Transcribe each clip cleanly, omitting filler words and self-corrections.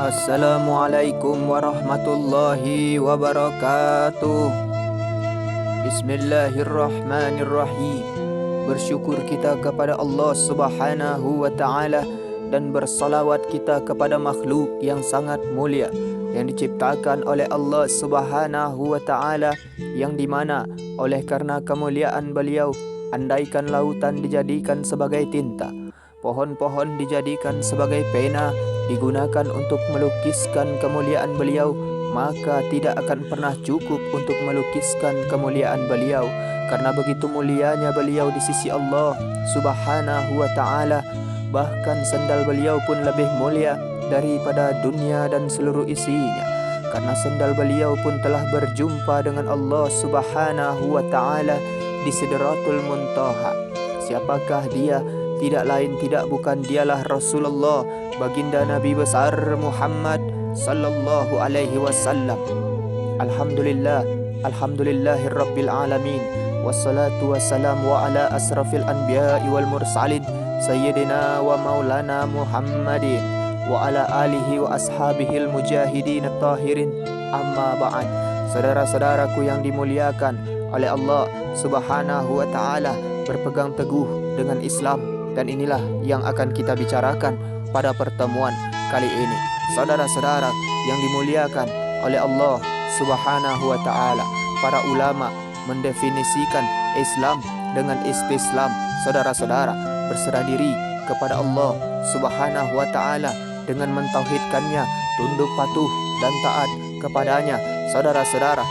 Assalamualaikum warahmatullahi wabarakatuh. Bismillahirrahmanirrahim. Bersyukur kita kepada Allah Subhanahu wa ta'ala dan bersalawat kita kepada makhluk yang sangat mulia yang diciptakan oleh Allah Subhanahu wa ta'ala, yang dimana oleh karena kemuliaan beliau, andaikan lautan dijadikan sebagai tinta, pohon-pohon dijadikan sebagai pena, digunakan untuk melukiskan kemuliaan beliau, maka tidak akan pernah cukup untuk melukiskan kemuliaan beliau. Karena begitu mulianya beliau di sisi Allah Subhanahu wa ta'ala, bahkan sendal beliau pun lebih mulia daripada dunia dan seluruh isinya. Karena sendal beliau pun telah berjumpa dengan Allah Subhanahu wa ta'ala di Sidratul Muntaha. Siapakah dia? Tidak lain tidak bukan dialah Rasulullah, baginda Nabi besar Muhammad sallallahu alaihi wasallam. Alhamdulillah, alhamdulillahirabbil alamin. Wassalatu wassalamu ala asrafil anbiya'i wal mursalin sayyidina wa maulana Muhammadin wa ala alihi wa ashabihil mujahidin at-tahirin. Amma ba'd. Saudara-saudaraku yang dimuliakan oleh Allah Subhanahu wa ta'ala, berpegang teguh dengan Islam, dan inilah yang akan kita bicarakan pada pertemuan kali ini. Saudara-saudara yang dimuliakan oleh Allah Subhanahu wa ta'ala, para ulama mendefinisikan Islam dengan istislam. Saudara-saudara, berserah diri kepada Allah Subhanahu wa ta'ala dengan mentauhidkannya, tunduk patuh dan taat kepadanya, saudara-saudara,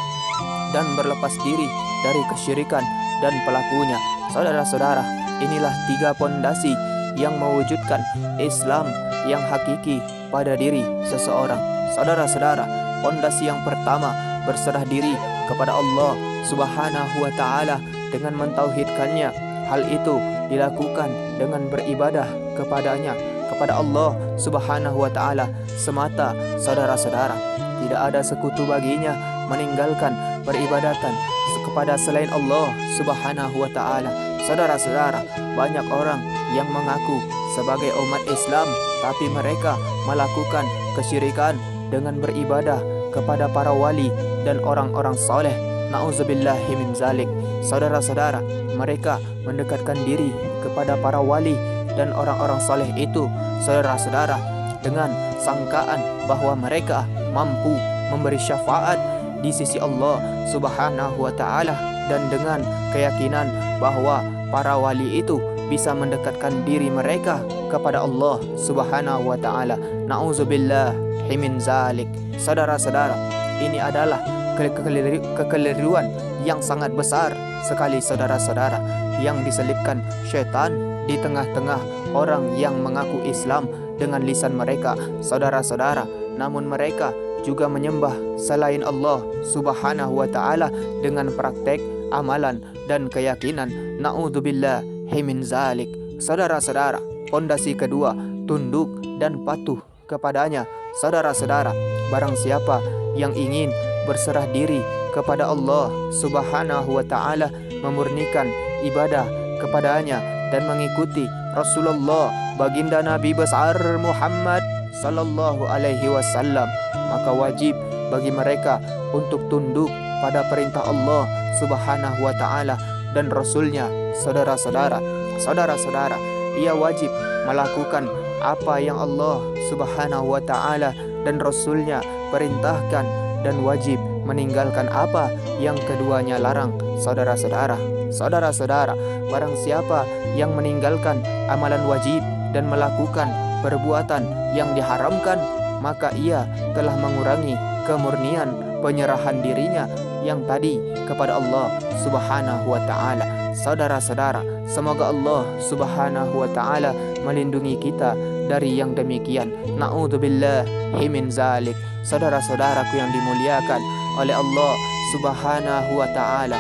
dan berlepas diri dari kesyirikan dan pelakunya. Saudara-saudara, inilah 3 pondasi yang mewujudkan Islam yang hakiki pada diri seseorang. Saudara-saudara, pondasi yang pertama, berserah diri kepada Allah Subhanahu wa ta'ala dengan mentauhidkannya. Hal itu dilakukan dengan beribadah kepadanya, kepada Allah Subhanahu wa ta'ala semata. Saudara-saudara, tidak ada sekutu baginya, meninggalkan peribadatan kepada selain Allah Subhanahu wa ta'ala. Saudara-saudara, banyak orang yang mengaku sebagai umat Islam, tapi mereka melakukan kesyirikan dengan beribadah kepada para wali dan orang-orang soleh. Na'udzubillahi min zalik. Saudara-saudara, mereka mendekatkan diri kepada para wali dan orang-orang soleh itu, saudara-saudara, dengan sangkaan bahwa mereka mampu memberi syafaat di sisi Allah Subhanahu wa ta'ala, dan dengan keyakinan bahwa para wali itu bisa mendekatkan diri mereka kepada Allah Subhanahu wa ta'ala. Na'udzubillahi min zalik. Saudara-saudara, ini adalah kekeliruan yang sangat besar sekali, saudara-saudara, yang diselipkan syaitan di tengah-tengah orang yang mengaku Islam dengan lisan mereka, saudara-saudara, namun mereka juga menyembah selain Allah Subhanahu wa ta'ala dengan praktek, amalan, dan keyakinan. Na'udzubillahi min zalik. Saudara-saudara, pondasi kedua, tunduk dan patuh kepadanya. Saudara-saudara, barang siapa yang ingin berserah diri kepada Allah Subhanahu wa ta'ala, memurnikan ibadah kepadanya dan mengikuti Rasulullah baginda Nabi besar Muhammad sallallahu alaihi wasallam, maka wajib bagi mereka untuk tunduk pada perintah Allah Subhanahu wa ta'ala dan Rasulnya. Saudara-saudara, ia wajib melakukan apa yang Allah Subhanahu wa ta'ala dan Rasulnya perintahkan, dan wajib meninggalkan apa yang keduanya larang. Saudara-saudara, barang siapa yang meninggalkan amalan wajib dan melakukan perbuatan yang diharamkan, maka ia telah mengurangi kemurnian penyerahan dirinya yang tadi kepada Allah Subhanahu wa ta'ala. Saudara-saudara, semoga Allah Subhanahu wa ta'ala melindungi kita dari yang demikian. Na'udzubillahi min zalik. Saudara-saudaraku yang dimuliakan oleh Allah Subhanahu wa ta'ala,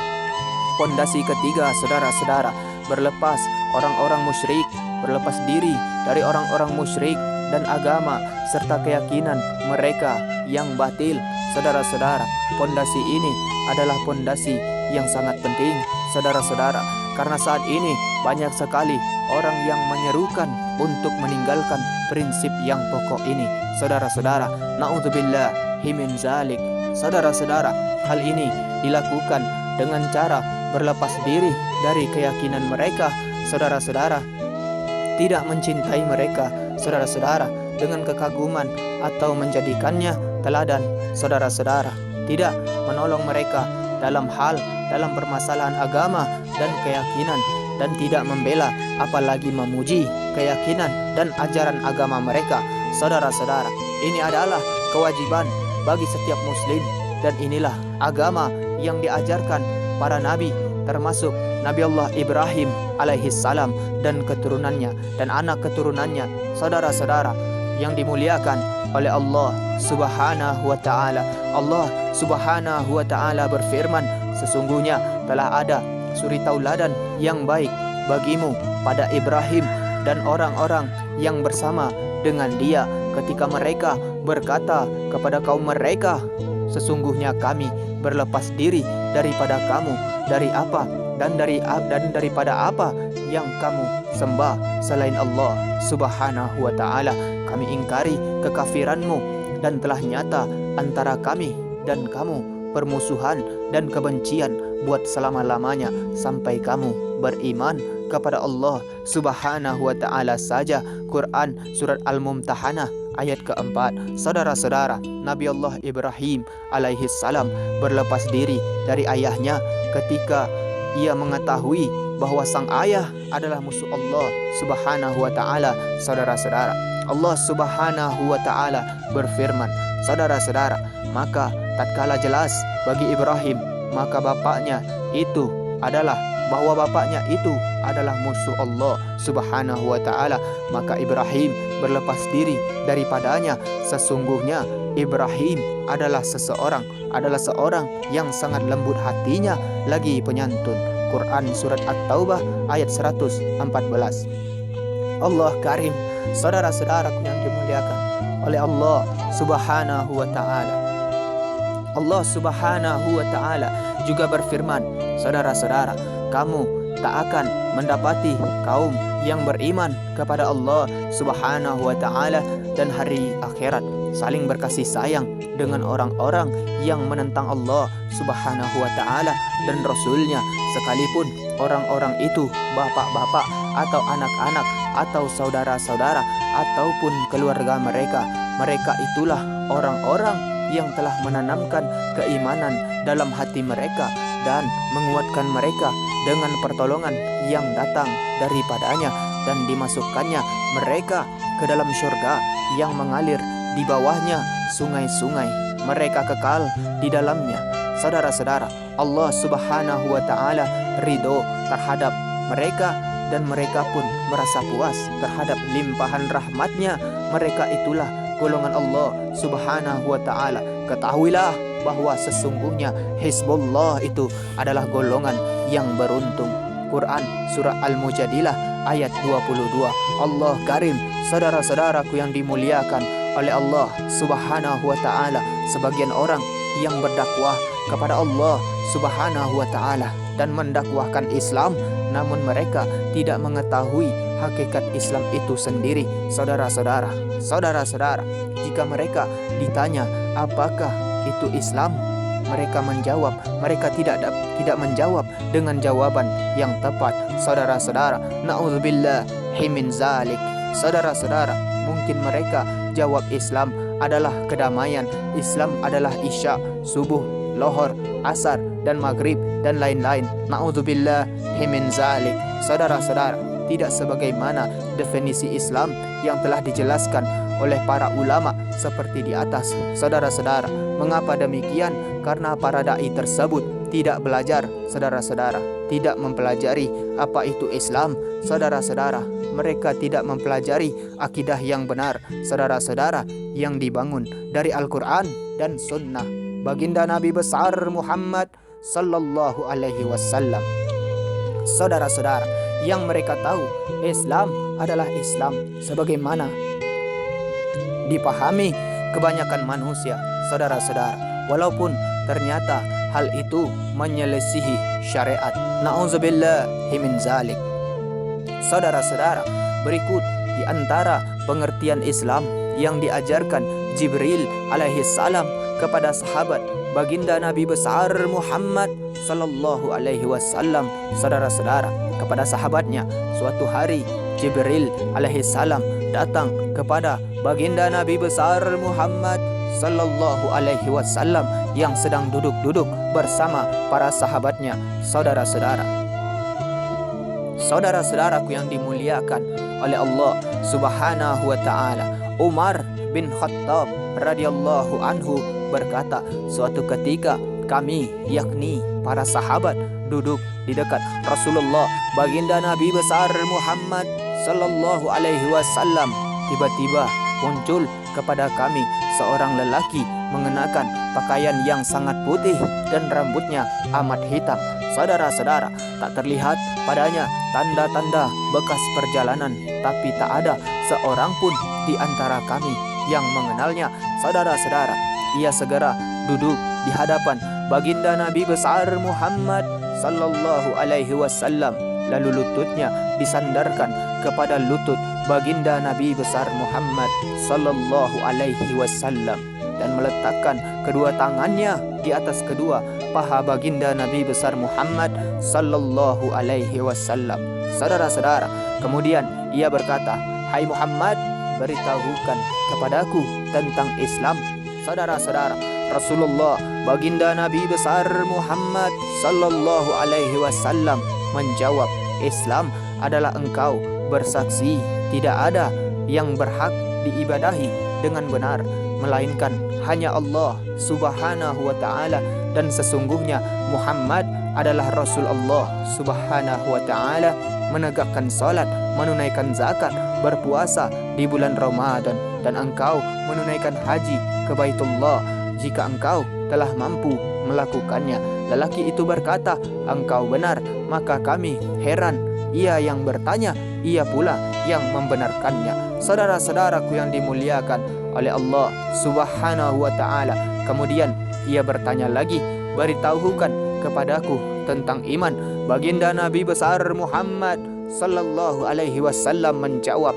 pondasi ketiga, saudara-saudara, berlepas orang-orang musyrik, berlepas diri dari orang-orang musyrik dan agama serta keyakinan mereka yang batil. Saudara-saudara, pondasi ini adalah pondasi yang sangat penting, saudara-saudara, karena saat ini banyak sekali orang yang menyerukan untuk meninggalkan prinsip yang pokok ini. Saudara-saudara, na'udzubillahi min zalik. Saudara-saudara, hal ini dilakukan dengan cara berlepas diri dari keyakinan mereka. Saudara-saudara, tidak mencintai mereka. Saudara-saudara, dengan kekaguman atau menjadikannya teladan. Saudara-saudara, tidak menolong mereka dalam permasalahan agama dan keyakinan, dan tidak membela apalagi memuji keyakinan dan ajaran agama mereka. Saudara-saudara, ini adalah kewajiban bagi setiap muslim, dan inilah agama yang diajarkan para nabi, termasuk Nabi Allah Ibrahim alaihissalam dan keturunannya dan anak keturunannya. Saudara-saudara yang dimuliakan oleh Allah Subhanahu wa ta'ala, Allah Subhanahu wa ta'ala berfirman, sesungguhnya telah ada suri tauladan yang baik bagimu pada Ibrahim dan orang-orang yang bersama dengan dia, ketika mereka berkata kepada kaum mereka, sesungguhnya kami berlepas diri daripada kamu, dari apa dan daripada apa yang kamu sembah selain Allah Subhanahu wa ta'ala. Kami ingkari kekafiranmu, dan telah nyata antara kami dan kamu permusuhan dan kebencian buat selama-lamanya sampai kamu beriman kepada Allah Subhanahu wa ta'ala saja. Quran surat Al-Mumtahanah ayat keempat. Saudara-saudara, Nabi Allah Ibrahim alaihissalam berlepas diri dari ayahnya ketika ia mengetahui bahwa sang ayah adalah musuh Allah Subhanahu wa ta'ala. Saudara-saudara, Allah Subhanahu wa ta'ala berfirman, saudara-saudara, maka tatkala jelas bagi Ibrahim bahwa bapaknya itu adalah musuh Allah Subhanahu wa ta'ala, maka Ibrahim berlepas diri daripadanya. Sesungguhnya Ibrahim adalah seorang yang sangat lembut hatinya lagi penyantun. Quran surat At-Taubah ayat 114. Allah Karim, saudara-saudaraku yang dimuliakan oleh Allah Subhanahu wa ta'ala. Allah Subhanahu wa ta'ala juga berfirman, saudara-saudara, kamu tak akan mendapati kaum yang beriman kepada Allah Subhanahu wa ta'ala dan hari akhirat saling berkasih sayang dengan orang-orang yang menentang Allah Subhanahu wa ta'ala dan Rasulnya, sekalipun orang-orang itu bapak-bapak atau anak-anak atau saudara-saudara ataupun keluarga mereka. Mereka itulah orang-orang yang telah menanamkan keimanan dalam hati mereka dan menguatkan mereka dengan pertolongan yang datang daripadanya, dan dimasukkannya mereka ke dalam syurga yang mengalir di bawahnya sungai-sungai. Mereka kekal di dalamnya. Saudara-saudara, Allah Subhanahu wa ta'ala ridho terhadap mereka, dan mereka pun merasa puas terhadap limpahan rahmatnya. Mereka itulah golongan Allah Subhanahu wa ta'ala. Ketahuilah bahwa sesungguhnya Hizbullah itu adalah golongan yang beruntung. Quran surah Al-Mujadilah ayat 22. Allah Karim, saudara-saudaraku yang dimuliakan oleh Allah Subhanahu wa ta'ala, sebagian orang yang berdakwah kepada Allah Subhanahu wa ta'ala dan mendakwahkan Islam, namun mereka tidak mengetahui hakikat Islam itu sendiri. Saudara-saudara, jika mereka ditanya apakah itu Islam, mereka tidak menjawab dengan jawaban yang tepat. Saudara-saudara, na'udzubillahi min zalik. Saudara-saudara, mungkin mereka jawab Islam adalah kedamaian, Islam adalah isya, subuh, lohor, asar, dan maghrib, dan lain-lain. Na'udzubillahi min zalik. Saudara-saudara, tidak sebagaimana definisi Islam yang telah dijelaskan oleh para ulama seperti di atas. Saudara-saudara, mengapa demikian? Karena para dai tersebut tidak belajar. Saudara-saudara, tidak mempelajari apa itu Islam. Saudara-saudara, mereka tidak mempelajari akidah yang benar, saudara-saudara, yang dibangun dari Al-Quran dan Sunnah baginda Nabi besar Muhammad sallallahu alaihi wasallam. Saudara-saudara, yang mereka tahu Islam adalah Islam sebagaimana dipahami kebanyakan manusia. Saudara-saudara, walaupun ternyata hal itu menyelisihi syariat. Na'udzubillahi min zalik. Saudara-saudara, berikut di antara pengertian Islam yang diajarkan Jibril alaihi salam kepada sahabat baginda Nabi besar Muhammad sallallahu alaihi wasallam. Saudara-saudara, kepada sahabatnya suatu hari Jibril alaihi salam datang kepada baginda Nabi besar Muhammad sallallahu alaihi wasallam yang sedang duduk-duduk bersama para sahabatnya. Saudara-saudaraku yang dimuliakan oleh Allah Subhanahu wa taala, Umar bin Khattab radhiyallahu anhu berkata, suatu ketika kami, yakni para sahabat, duduk di dekat Rasulullah baginda Nabi besar Muhammad sallallahu alaihi wasallam. Tiba-tiba muncul kepada kami seorang lelaki mengenakan pakaian yang sangat putih dan rambutnya amat hitam. Saudara-saudara, tak terlihat padanya tanda-tanda bekas perjalanan, tapi tak ada seorang pun di antara kami yang mengenalnya. Saudara-saudara, ia segera duduk di hadapan baginda Nabi besar Muhammad sallallahu alaihi wasallam, lalu lututnya disandarkan kepada lutut baginda Nabi besar Muhammad sallallahu alaihi wasallam dan meletakkan kedua tangannya di atas kedua paha baginda Nabi besar Muhammad sallallahu alaihi wasallam. Saudara-saudara, kemudian ia berkata, "Hai Muhammad, beritahukan kepadaku tentang Islam." Saudara-saudara, Rasulullah baginda Nabi besar Muhammad sallallahu alaihi wasallam menjawab, "Islam adalah engkau bersaksi tidak ada yang berhak diibadahi dengan benar melainkan hanya Allah Subhanahu wa taala, dan sesungguhnya Muhammad adalah Rasul Allah Subhanahu wa taala, menegakkan salat, menunaikan zakat, berpuasa di bulan Ramadan, dan engkau menunaikan haji ke Baitullah jika engkau telah mampu melakukannya." Lelaki itu berkata, "Engkau benar." Maka kami heran, ia yang bertanya, ia pula yang membenarkannya. Saudara-saudaraku yang dimuliakan oleh Allah Subhanahu wa taala, kemudian ia bertanya lagi, "Beritahukan kepadaku tentang iman." Baginda Nabi besar Muhammad sallallahu alaihi wasallam menjawab,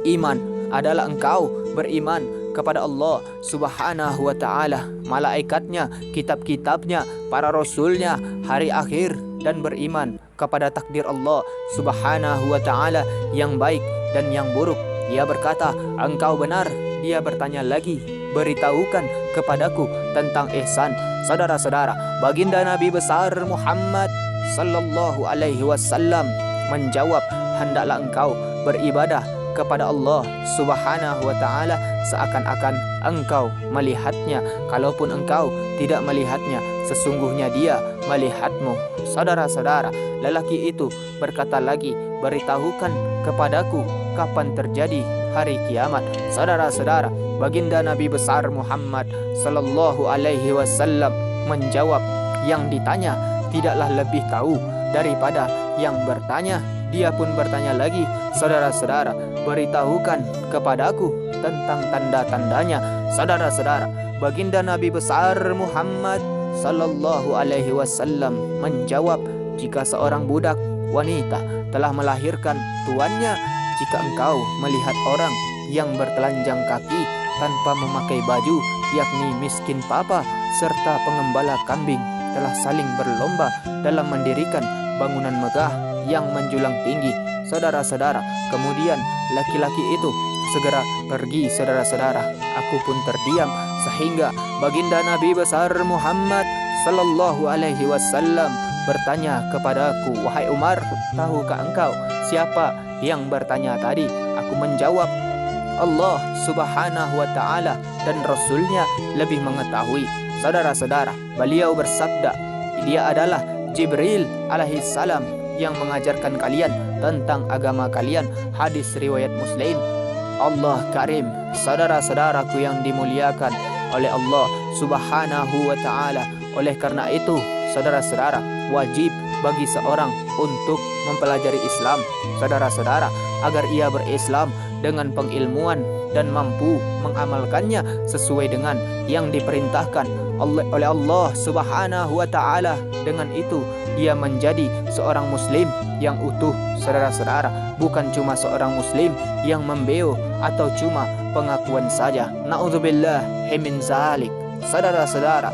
"Iman adalah engkau beriman kepada Allah Subhanahu wa taala, malaikatnya, kitab-kitabnya, para rasulnya, hari akhir, dan beriman kepada takdir Allah Subhanahu wa taala yang baik dan yang buruk." Ia berkata, "Engkau benar." Dia bertanya lagi, "Beritahukan kepadaku tentang ihsan." Saudara-saudara, baginda Nabi besar Muhammad sallallahu alaihi wasallam menjawab, "Hendaklah engkau beribadah kepada Allah Subhanahu wa taala seakan-akan engkau melihatnya. Kalaupun engkau tidak melihatnya, sesungguhnya Dia melihatmu." Saudara-saudara, lelaki itu berkata lagi, "Beritahukan kepadaku kapan terjadi hari kiamat." Saudara-saudara, baginda Nabi besar Muhammad sallallahu alaihi wasallam menjawab, "Yang ditanya tidaklah lebih tahu daripada yang bertanya." Dia pun bertanya lagi, "Saudara-saudara, beritahukan kepadaku tentang tanda-tandanya." Saudara-saudara, baginda Nabi besar Muhammad sallallahu alaihi wasallam menjawab, "Jika seorang budak wanita telah melahirkan tuannya, jika engkau melihat orang yang bertelanjang kaki tanpa memakai baju, yakni miskin papa, serta pengembala kambing telah saling berlomba dalam mendirikan bangunan megah yang menjulang tinggi." Saudara-saudara, kemudian laki-laki itu segera pergi. Saudara-saudara, aku pun terdiam sehingga baginda Nabi besar Muhammad sallallahu alaihi wasallam bertanya kepadaku, "Wahai Umar, tahukah engkau siapa yang bertanya tadi?" Aku menjawab, "Allah Subhanahu wa taala dan Rasulnya lebih mengetahui." Saudara-saudara, beliau bersabda, "Dia adalah Jibril alaihi salam yang mengajarkan kalian tentang agama kalian." Hadis riwayat Muslim. Allah Karim. Saudara-saudaraku yang dimuliakan oleh Allah Subhanahu wa taala, oleh karena itu, saudara-saudara, wajib bagi seorang untuk mempelajari Islam, saudara-saudara, agar ia berislam dengan pengilmuan dan mampu mengamalkannya sesuai dengan yang diperintahkan oleh Allah Subhanahu wa taala. Dengan itu dia menjadi seorang muslim yang utuh, saudara-saudara, bukan cuma seorang muslim yang membeo atau cuma pengakuan saja. Na'udzubillah min zalik. Saudara-saudara,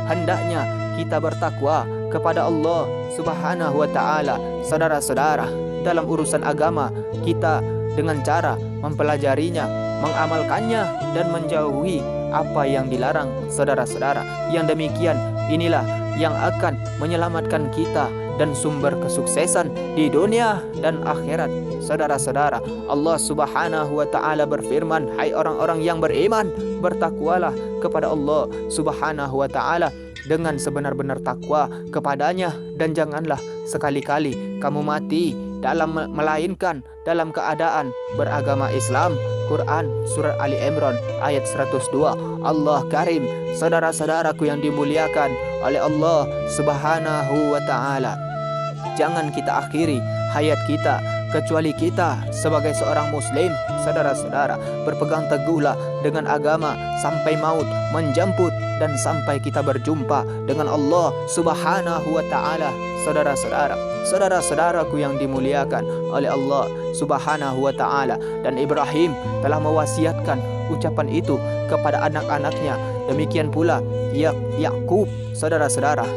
hendaknya kita bertakwa kepada Allah Subhanahu wa taala. Saudara-saudara, dalam urusan agama kita dengan cara mempelajarinya, mengamalkannya dan menjauhi apa yang dilarang. Saudara-saudara, yang demikian inilah yang akan menyelamatkan kita dan sumber kesuksesan di dunia dan akhirat. Saudara-saudara, Allah Subhanahu wa taala berfirman, "Hai orang-orang yang beriman, bertakwalah kepada Allah Subhanahu wa taala dengan sebenar-benar takwa kepadanya, dan janganlah sekali-kali kamu mati melainkan dalam keadaan beragama Islam." Quran Surat Ali Imran ayat 102. Allah Karim, saudara-saudaraku yang dimuliakan oleh Allah Subhanahu wa taala, jangan kita akhiri hayat kita kecuali kita sebagai seorang muslim. Saudara-saudara, berpegang teguhlah dengan agama sampai maut menjemput dan sampai kita berjumpa dengan Allah Subhanahu wa taala. Saudara-saudara, saudara-saudaraku yang dimuliakan oleh Allah Subhanahu wa taala, dan Ibrahim telah mewasiatkan ucapan itu kepada anak-anaknya. Demikian pula Yakub. Saudara-saudara,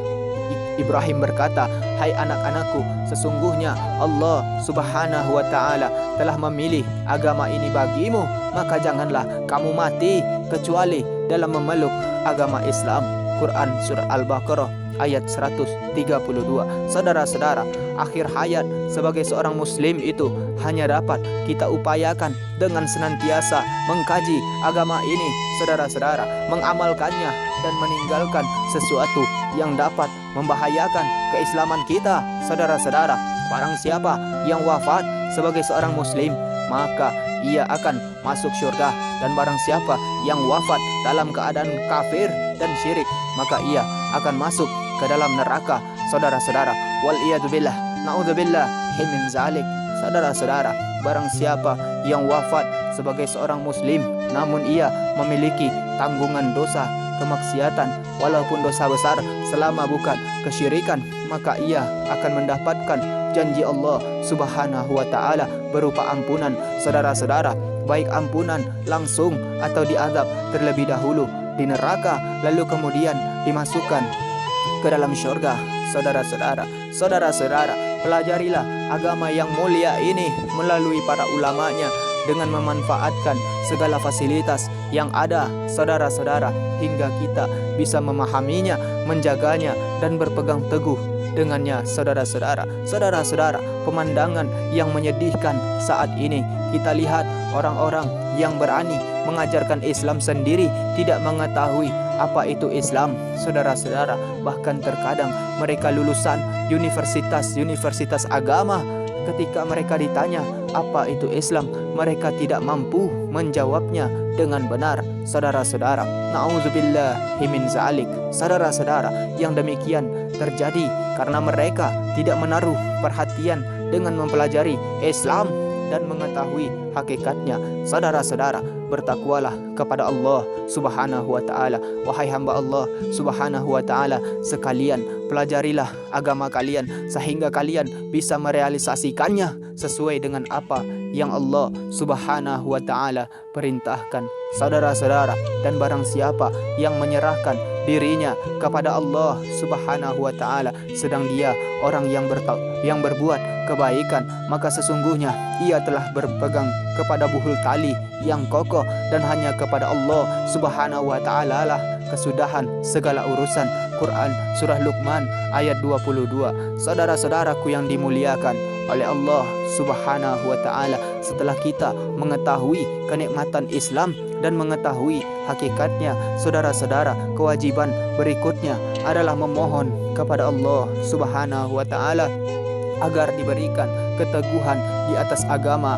Ibrahim berkata, "Hai anak-anakku, sesungguhnya Allah Subhanahu wa taala telah memilih agama ini bagimu, maka janganlah kamu mati kecuali dalam memeluk agama Islam." Quran Surah Al-Baqarah ayat 132. Saudara-saudara, akhir hayat sebagai seorang muslim itu hanya dapat kita upayakan dengan senantiasa mengkaji agama ini, saudara-saudara, mengamalkannya dan meninggalkan sesuatu yang dapat membahayakan keislaman kita. Saudara-saudara, barang siapa yang wafat sebagai seorang muslim, maka ia akan masuk surga, dan barang siapa yang wafat dalam keadaan kafir dan syirik, maka ia akan masuk ke dalam neraka. Saudara-saudara, wal iyadzubillah, naudzubillah min zalik. Saudara-saudara, barang siapa yang wafat sebagai seorang muslim namun ia memiliki tanggungan dosa kemaksiatan, walaupun dosa besar, selama bukan kesyirikan, maka ia akan mendapatkan janji Allah Subhanahu wa taala berupa ampunan. Saudara-saudara, baik ampunan langsung atau diazab terlebih dahulu di neraka, lalu kemudian dimasukkan ke dalam syurga. Saudara-saudara, saudara-saudara, pelajarilah agama yang mulia ini melalui para ulamanya dengan memanfaatkan segala fasilitas yang ada, saudara-saudara, hingga kita bisa memahaminya, menjaganya dan berpegang teguh dengannya. Saudara-saudara, saudara-saudara, pemandangan yang menyedihkan saat ini kita lihat orang-orang yang berani mengajarkan Islam sendiri tidak mengetahui apa itu Islam. Saudara-saudara, bahkan terkadang mereka lulusan universitas agama, ketika mereka ditanya apa itu Islam, mereka tidak mampu menjawabnya dengan benar. Saudara-saudara, na'udzubillah min zalik. Saudara-saudara, yang demikian terjadi karena mereka tidak menaruh perhatian dengan mempelajari Islam dan mengetahui hakikatnya. Saudara-saudara, bertakwalah kepada Allah Subhanahu wa taala. Wahai hamba Allah Subhanahu wa taala sekalian, pelajarilah agama kalian sehingga kalian bisa merealisasikannya sesuai dengan apa yang Allah Subhanahu wa taala perintahkan. Saudara-saudara, dan barang siapa yang menyerahkan dirinya kepada Allah Subhanahu wa taala sedang dia orang yang berbuat kebaikan, maka sesungguhnya ia telah berpegang kepada buhul tali yang kokoh, dan hanya kepada Allah Subhanahu wa taala lah kesudahan segala urusan. Quran Surah Luqman ayat 22. Saudara-saudaraku yang dimuliakan oleh Allah Subhanahu wa taala, setelah kita mengetahui kenikmatan Islam dan mengetahui hakikatnya, saudara-saudara, kewajiban berikutnya adalah memohon kepada Allah Subhanahu wa taala agar diberikan keteguhan di atas agama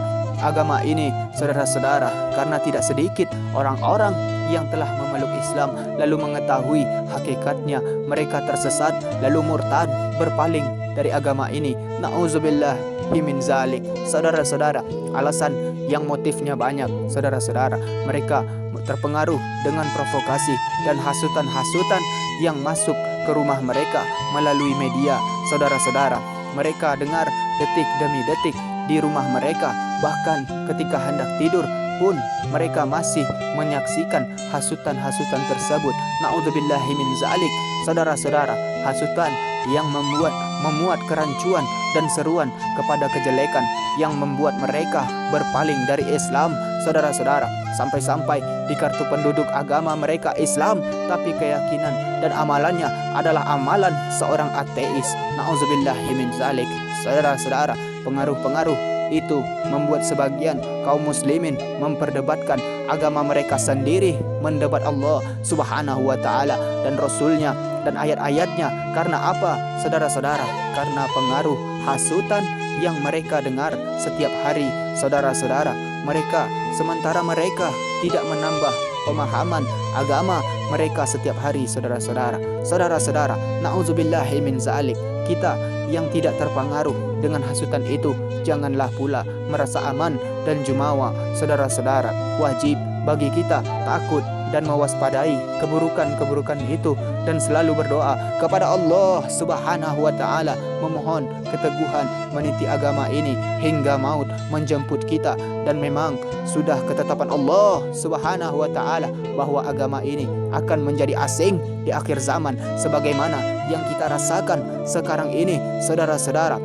ini, saudara-saudara, karena tidak sedikit orang-orang yang telah memeluk Islam lalu mengetahui hakikatnya, mereka tersesat lalu murtad, berpaling dari agama ini. Na'udzubillah min zalik. Saudara-saudara, alasan yang motifnya banyak, saudara-saudara. Mereka terpengaruh dengan provokasi dan hasutan-hasutan yang masuk ke rumah mereka melalui media, saudara-saudara. Mereka dengar detik demi detik di rumah mereka, bahkan ketika hendak tidur pun mereka masih menyaksikan hasutan-hasutan tersebut. Na'udzubillahi min zalik, saudara-saudara. Hasutan yang memuat kerancuan dan seruan kepada kejelekan yang membuat mereka berpaling dari Islam, saudara-saudara. Sampai-sampai di kartu penduduk agama mereka Islam, tapi keyakinan dan amalannya adalah amalan seorang ateis. Na'udzubillahi min zalik, saudara-saudara. Pengaruh-pengaruh itu membuat sebagian kaum muslimin memperdebatkan agama mereka sendiri, mendebat Allah Subhanahu wa ta'ala dan Rasulnya dan ayat-ayatnya. Karena apa, saudara-saudara? Karena pengaruh hasutan yang mereka dengar setiap hari, saudara-saudara. Sementara mereka tidak menambah pemahaman agama mereka setiap hari, saudara-saudara. Saudara-saudara, na'udzubillahi min zalik. Kita yang tidak terpengaruh dengan hasutan itu, janganlah pula merasa aman dan jumawa, saudara-saudara. Wajib bagi kita takut dan mewaspadai keburukan-keburukan itu dan selalu berdoa kepada Allah Subhanahu wa ta'ala, memohon keteguhan meniti agama ini hingga maut menjemput kita. Dan memang sudah ketetapan Allah Subhanahu wa ta'ala bahwa agama ini akan menjadi asing di akhir zaman, sebagaimana yang kita rasakan sekarang ini, saudara-saudara.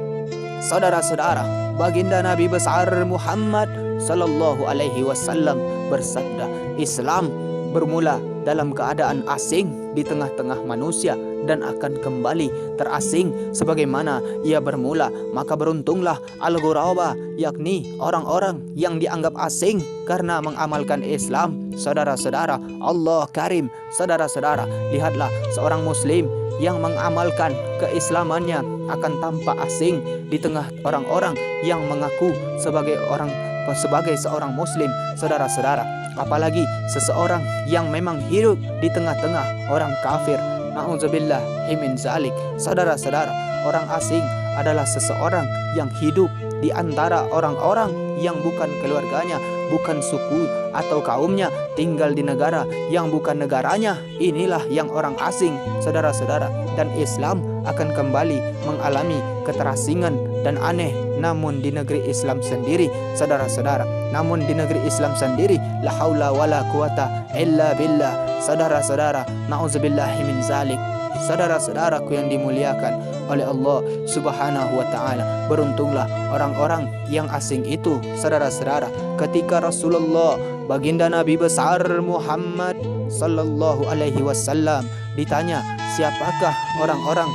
Saudara-saudara, baginda Nabi besar Muhammad sallallahu alaihi wasallam bersabda, Islam bermula dalam keadaan asing di tengah-tengah manusia dan akan kembali terasing sebagaimana ia bermula. Maka beruntunglah al-ghuraba, yakni orang-orang yang dianggap asing karena mengamalkan Islam, saudara-saudara. Allah karim, saudara-saudara. Lihatlah seorang muslim yang mengamalkan keislamannya akan tampak asing di tengah orang-orang yang mengaku sebagai seorang muslim, saudara-saudara. Apalagi seseorang yang memang hidup di tengah-tengah orang kafir. Na'udzubillahi min zalik, saudara-saudara. Orang asing adalah seseorang yang hidup di antara orang-orang yang bukan keluarganya, bukan suku atau kaumnya, tinggal di negara yang bukan negaranya. Inilah yang orang asing, saudara-saudara. Dan Islam akan kembali mengalami keterasingan dan aneh. Namun di negeri Islam sendiri, saudara-saudara, namun di negeri Islam sendiri, la haula wala quwata illa billah, saudara-saudara. Na'udzubillahi min zalik. Saudara-saudaraku yang dimuliakan oleh Allah Subhanahu wa ta'ala, beruntunglah orang-orang yang asing itu, saudara-saudara. Ketika Rasulullah baginda Nabi besar Muhammad sallallahu alaihi wasallam ditanya, siapakah orang-orang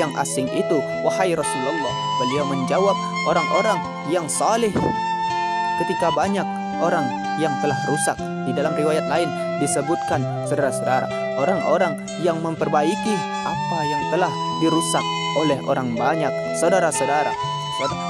yang asing itu, wahai Rasulullah? Beliau menjawab, orang-orang yang saleh. Ketika banyak orang yang telah rusak, di dalam riwayat lain disebutkan, saudara-saudara, orang-orang yang memperbaiki apa yang telah dirusak oleh orang banyak, saudara-saudara.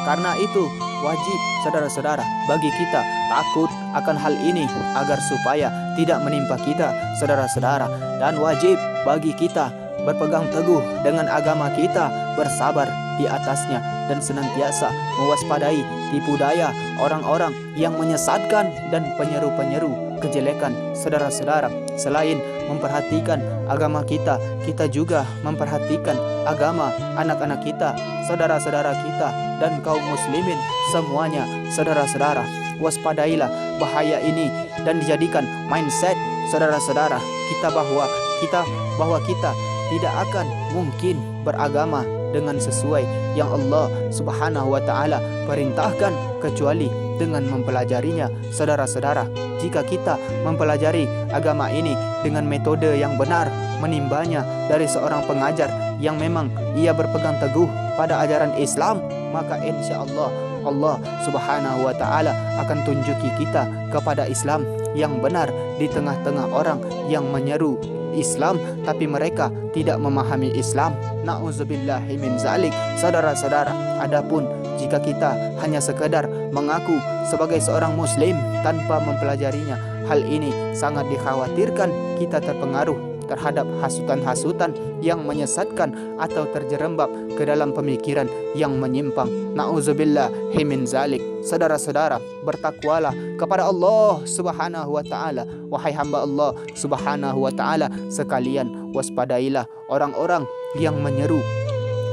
Karena itu wajib, saudara-saudara, bagi kita takut akan hal ini agar supaya tidak menimpa kita, saudara-saudara. Dan wajib bagi kita berpegang teguh dengan agama kita, bersabar di atasnya, dan senantiasa mewaspadai tipu daya orang-orang yang menyesatkan dan penyeru-penyeru kejelekan, saudara-saudara. Selain memperhatikan agama kita, kita juga memperhatikan agama anak-anak kita, saudara-saudara kita, dan kaum muslimin semuanya, saudara-saudara. Waspadailah bahaya ini dan dijadikan mindset, saudara-saudara, kita bahwa kita tidak akan mungkin beragama dengan sesuai yang Allah Subhanahu wa ta'ala perintahkan kecuali dengan mempelajarinya, saudara-saudara. Jika kita mempelajari agama ini dengan metode yang benar, menimbanya dari seorang pengajar yang memang ia berpegang teguh pada ajaran Islam, maka insya Allah Allah Subhanahu wa ta'ala akan tunjuki kita kepada Islam yang benar di tengah-tengah orang yang menyeru Islam tapi mereka tidak memahami Islam. Na'udzubillahi min zalik, saudara-saudara. Adapun jika kita hanya sekedar mengaku sebagai seorang muslim tanpa mempelajarinya, hal ini sangat dikhawatirkan kita terpengaruh terhadap hasutan-hasutan yang menyesatkan atau terjerembab ke dalam pemikiran yang menyimpang. Na'udzubillahi min zalik, saudara-saudara, bertakwalah kepada Allah Subhanahu wa taala. Wahai hamba Allah Subhanahu wa taala sekalian, waspadailah orang-orang yang menyeru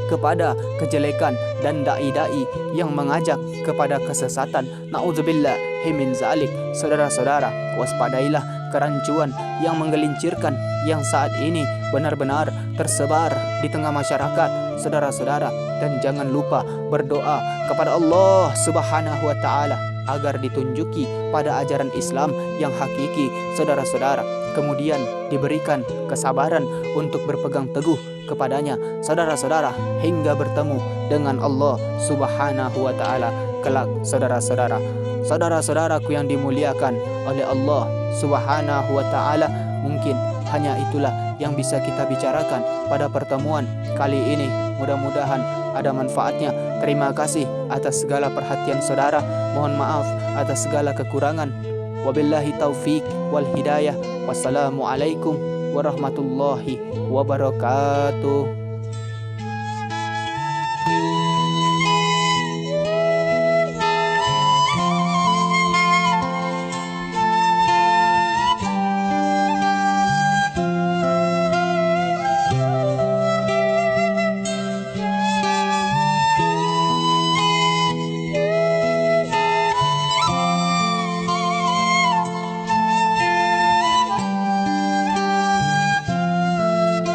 kepada kejelekan dan dai-dai yang mengajak kepada kesesatan. Nauzubillahi min zalik. Saudara-saudara, waspadailah kerancuan yang menggelincirkan yang saat ini benar-benar tersebar di tengah masyarakat, saudara-saudara, dan jangan lupa berdoa kepada Allah Subhanahu wa taala agar ditunjuki pada ajaran Islam yang hakiki, saudara-saudara. Kemudian diberikan kesabaran untuk berpegang teguh kepadanya, saudara-saudara, hingga bertemu dengan Allah Subhanahu wa taala kelak, saudara-saudara. Saudara-saudaraku yang dimuliakan oleh Allah Subhanahu wa taala, mungkin hanya itulah yang bisa kita bicarakan pada pertemuan kali ini. Mudah-mudahan ada manfaatnya. Terima kasih atas segala perhatian saudara. Mohon maaf atas segala kekurangan. Wabillahi taufik wal hidayah. Wassalamualaikum warahmatullahi wabarakatuh.